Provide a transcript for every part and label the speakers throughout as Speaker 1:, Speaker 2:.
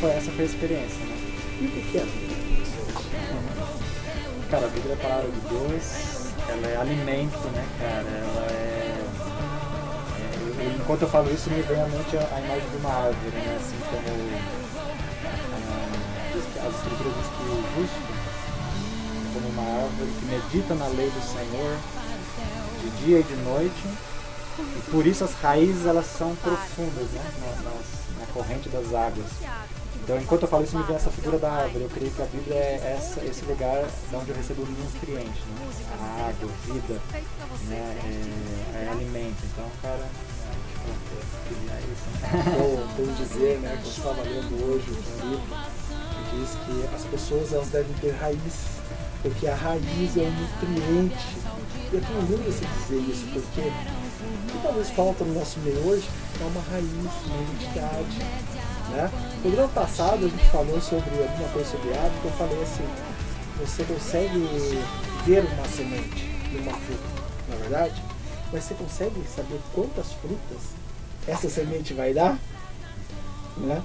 Speaker 1: essa foi a experiência, né?
Speaker 2: E o que é a Bíblia?
Speaker 1: Cara, a Bíblia é a palavra de Deus, ela é alimento, né, cara? Ela enquanto eu falo isso, me vem à mente a imagem de uma árvore, né? Assim como as escrituras dizem que o justo é como uma árvore que medita na lei do Senhor de dia e de noite, e por isso as raízes elas são profundas, né? Na corrente das águas. Então, enquanto eu falo isso, me vem essa figura da árvore. Eu creio que a Bíblia é esse lugar de onde eu recebo o nutriente, né? A água, a vida, né? É alimento. Então, cara, é isso.
Speaker 2: Bom dizer, né, que eu estava lendo hoje um livro que diz que as pessoas elas devem ter raiz, porque a raiz é um nutriente. E eu tenho lindo você dizer isso, porque o que talvez falta no nosso meio hoje é uma raiz, uma identidade. Né? No programa passado a gente falou sobre alguma coisa sobre árvore, que eu falei assim, você consegue ver uma semente de uma fruta, na verdade, mas você consegue saber quantas frutas essa semente vai dar? Né?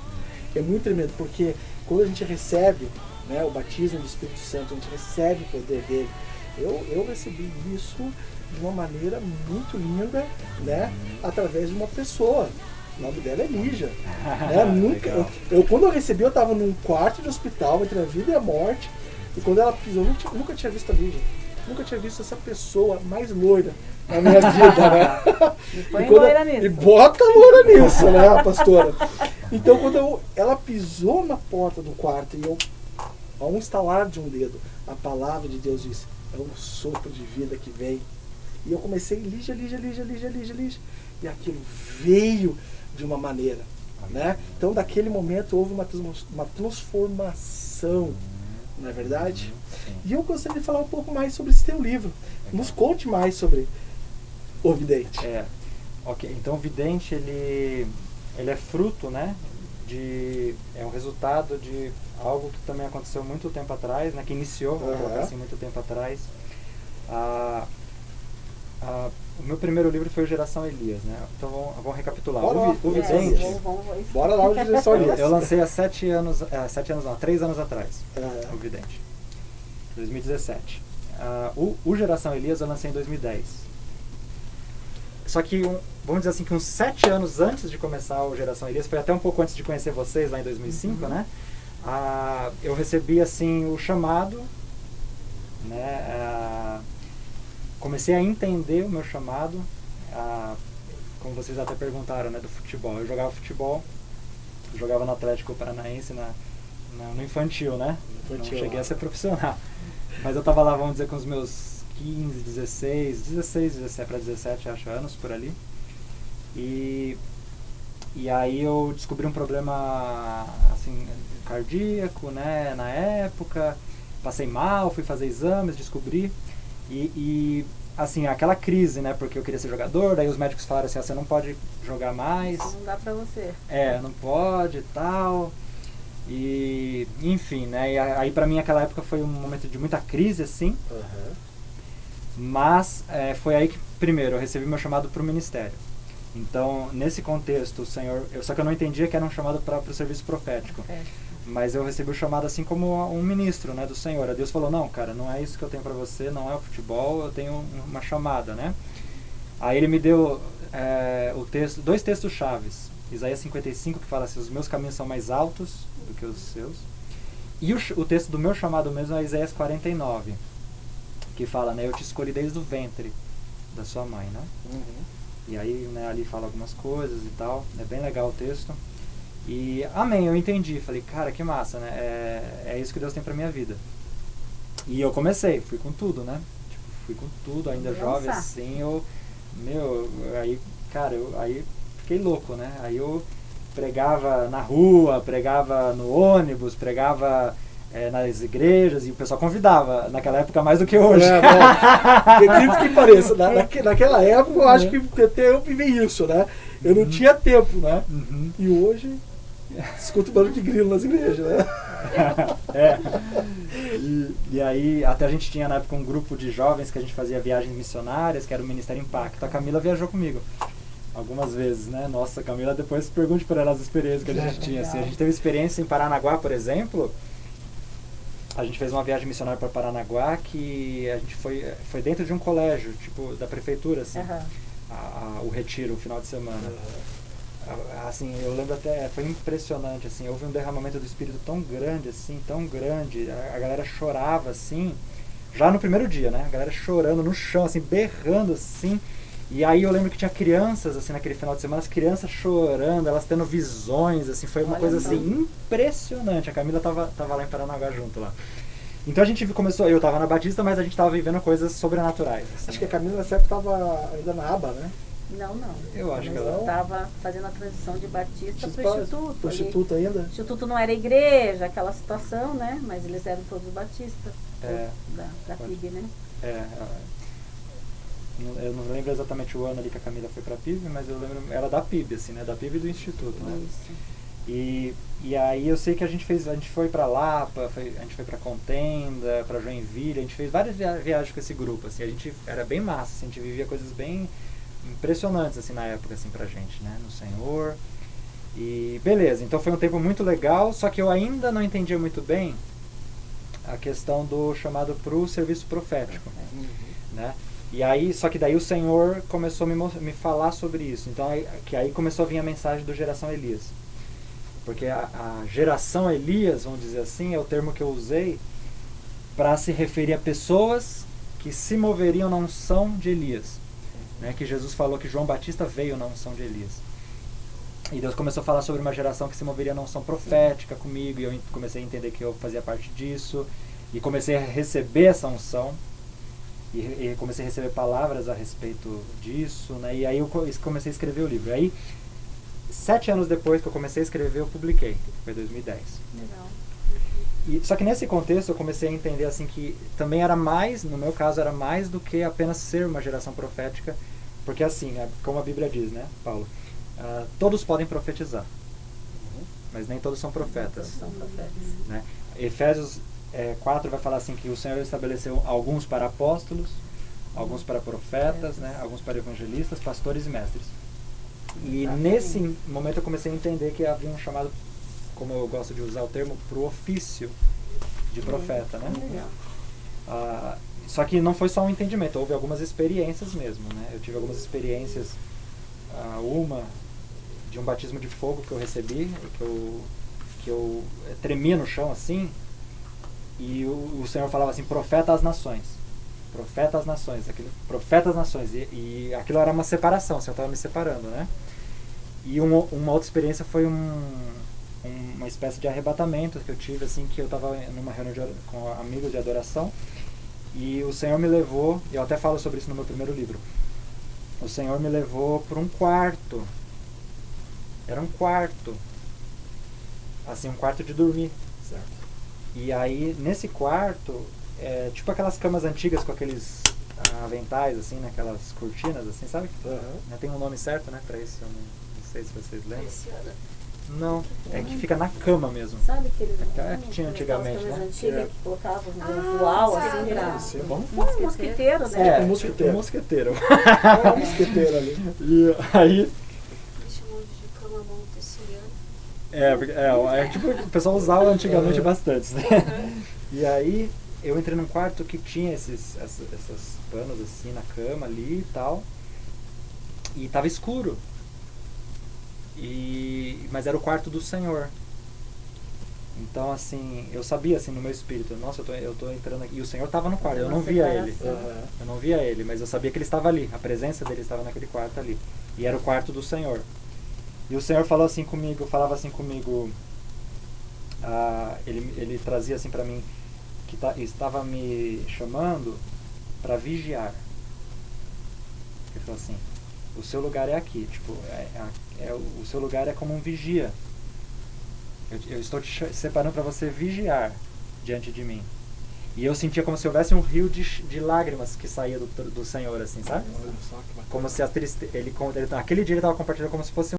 Speaker 2: É muito tremendo, porque quando a gente recebe, né, o batismo do Espírito Santo, a gente recebe o poder dele. Eu recebi isso de uma maneira muito linda, né, através de uma pessoa. O nome dela é Lígia. Né? Quando eu recebi, eu estava num quarto de hospital entre a vida e a morte. E quando ela pisou, eu nunca tinha visto a Lígia. Nunca tinha visto essa pessoa mais loira na minha vida. Né?
Speaker 3: Nisso.
Speaker 2: E bota loira nisso, né, pastora? Então, quando ela pisou na porta do quarto e a um estalar de um dedo, a palavra de Deus disse, é um sopro de vida que vem. E eu comecei, Lígia. E aquilo veio de uma maneira, né? Então daquele momento houve uma transformação, não é verdade? E eu gostaria de falar um pouco mais sobre esse teu livro. Nos conte mais sobre o vidente.
Speaker 1: Ok, então o vidente ele é fruto, né? É um resultado de algo que também aconteceu muito tempo atrás, né? Que iniciou, vamos colocar assim, muito tempo atrás. O meu primeiro livro foi o Geração Elias, né? Então vamos recapitular. O vidente.
Speaker 2: Bora lá, o Geração Elias.
Speaker 1: Eu lancei há 3 anos atrás. O vidente. 2017. O Geração Elias eu lancei em 2010. Só que, vamos dizer assim, que uns 7 anos antes de começar o Geração Elias, foi até um pouco antes de conhecer vocês, lá em 2005, né? Eu recebi, assim, o chamado, né? Comecei a entender o meu chamado, como vocês até perguntaram, né, do futebol. Eu jogava futebol, jogava no Atlético Paranaense no infantil, né? Não cheguei a ser profissional. Mas eu estava lá, vamos dizer, com os meus 15, 17 para 17, acho, anos, por ali. E aí eu descobri um problema, assim, cardíaco, né, na época. Passei mal, fui fazer exames, descobri. E assim, aquela crise, né? Porque eu queria ser jogador, daí os médicos falaram assim, você não pode jogar mais.
Speaker 3: Não dá pra você.
Speaker 1: Não pode e tal. E, enfim, né? E aí pra mim aquela época foi um momento de muita crise, assim. Mas foi aí que, primeiro, eu recebi meu chamado para o ministério. Então, nesse contexto, o Senhor... Só que eu não entendia que era um chamado para o serviço profético. Mas eu recebi o chamado assim como um ministro, né, do Senhor. Deus falou, não, cara, não é isso que eu tenho para você, não é o futebol, eu tenho uma chamada, né? Aí ele me deu dois textos chaves. Isaías 55, que fala assim, os meus caminhos são mais altos do que os seus. E o texto do meu chamado mesmo é Isaías 49, que fala, né, eu te escolhi desde o ventre da sua mãe, né? E aí, né, ali fala algumas coisas e tal, é bem legal o texto. E amém, eu entendi, falei, cara, que massa, né? É isso que Deus tem pra minha vida. E eu comecei, fui com tudo, né? Tipo, fui com tudo, ainda jovem assim, aí, cara, aí fiquei louco, né? Aí eu pregava na rua, pregava no ônibus, pregava nas igrejas, e o pessoal convidava, naquela época mais do que hoje.
Speaker 2: Acredito que pareça, naquela época eu acho que até eu vivi isso, né? Eu não tinha tempo, né? E hoje escuto barulho de grilo nas igrejas, né?
Speaker 1: E aí, até a gente tinha na época um grupo de jovens que a gente fazia viagens missionárias, que era o Ministério Impacto. A Camila viajou comigo. algumas vezes, né? Nossa, Camila, depois pergunte para ela as experiências que a gente tinha. Assim, a gente teve experiência em Paranaguá, por exemplo. A gente fez uma viagem missionária para Paranaguá que a gente foi dentro de um colégio, tipo, da prefeitura, assim, o retiro, o final de semana. Assim, eu lembro até, foi impressionante, assim, houve um derramamento do Espírito tão grande, assim, tão grande, a galera chorava, assim, já no primeiro dia, né? A galera chorando no chão, assim, berrando, assim. E aí eu lembro que tinha crianças, assim, naquele final de semana, as crianças chorando, elas tendo visões, assim, foi uma coisa, assim, impressionante. A Camila tava lá em Paranaguá junto lá. Então a gente começou, eu tava na Batista, mas a gente tava vivendo coisas sobrenaturais. Assim.
Speaker 2: Acho que a Camila nessa época tava ainda na aba, né?
Speaker 3: Não.
Speaker 1: Eu acho que ela
Speaker 3: estava fazendo a transição de Batista para o Instituto.
Speaker 2: Pro Instituto ainda?
Speaker 3: O Instituto não era igreja, aquela situação, né? Mas eles eram todos batistas. Da PIB, né?
Speaker 1: Eu não lembro exatamente o ano ali que a Camila foi pra PIB, mas eu lembro, ela da PIB, assim, né? Da PIB e do Instituto, né? Isso. E aí eu sei que a gente foi pra Lapa, a gente foi pra Contenda, pra Joinville, a gente fez várias viagens com esse grupo, assim, a gente era bem massa, assim, a gente vivia coisas bem impressionantes, assim, na época, assim, pra gente, né? No Senhor. E beleza, então foi um tempo muito legal, só que eu ainda não entendia muito bem a questão do chamado pro serviço profético, né? E aí, só que daí o Senhor começou a me falar sobre isso. Então, aí começou a vir a mensagem do Geração Elias. Porque a Geração Elias, vamos dizer assim, é o termo que eu usei para se referir a pessoas que se moveriam na unção de Elias. Né? Que Jesus falou que João Batista veio na unção de Elias. E Deus começou a falar sobre uma geração que se moveria na unção profética comigo, e eu comecei a entender que eu fazia parte disso, e comecei a receber essa unção. E comecei a receber palavras a respeito disso, né? E aí eu comecei a escrever o livro. Aí, 7 anos depois que eu comecei a escrever, eu publiquei, que foi 2010. Legal. Só que nesse contexto eu comecei a entender assim que também era mais, no meu caso, era mais do que apenas ser uma geração profética, porque assim, como a Bíblia diz, né, Paulo? Todos podem profetizar, mas nem todos são profetas. Né? Efésios 4 vai falar assim que o Senhor estabeleceu alguns para apóstolos, alguns para profetas, né? Alguns para evangelistas, pastores e mestres. E nesse momento eu comecei a entender que havia um chamado, como eu gosto de usar o termo, para o ofício de profeta, né? Só que não foi só um entendimento, houve algumas experiências mesmo, né? Eu tive algumas experiências, uma de um batismo de fogo que eu recebi, que eu tremia no chão assim. E o Senhor falava assim, profeta às nações. Profeta às nações. Profeta às nações. E aquilo era uma separação, o Senhor estava me separando, né? E uma outra experiência foi uma espécie de arrebatamento que eu tive, assim, que eu estava numa reunião com amigos de adoração. E o Senhor me levou, eu até falo sobre isso no meu primeiro livro. O Senhor me levou para um quarto. Era um quarto. Assim, um quarto de dormir. Certo. E aí, nesse quarto, tipo aquelas camas antigas com aqueles aventais, assim, né? Aquelas cortinas, assim, sabe? Tem um nome certo, né, pra isso, eu não sei se vocês lembram. Não, é que fica na cama mesmo.
Speaker 3: Sabe aqueles
Speaker 1: que tinha antigamente, né?
Speaker 3: Antigas que colocavam no voal, assim, pra...
Speaker 1: Um
Speaker 3: mosquiteiro, né?
Speaker 2: Um mosquiteiro.
Speaker 1: Um mosquiteiro.
Speaker 2: Um mosquiteiro ali.
Speaker 1: E aí... tipo, o pessoal usava antigamente bastante, né? E aí eu entrei num quarto que tinha essas panos assim na cama ali e tal. E tava escuro. Mas era o quarto do Senhor. Então assim, eu sabia assim no meu espírito, nossa, eu tô entrando aqui. E o Senhor tava no quarto, eu não via ele. Eu não via ele, mas eu sabia que ele estava ali. A presença dele estava naquele quarto ali. E era o quarto do Senhor. E o Senhor falava assim comigo, ele trazia assim para mim, que estava me chamando para vigiar. Ele falou assim, o seu lugar é aqui, tipo, o seu lugar é como um vigia. Eu estou te separando para você vigiar diante de mim. E eu sentia como se houvesse um rio de lágrimas que saía do Senhor, assim, sabe? Como se a tristeza, aquele dia ele estava compartilhando como se fosse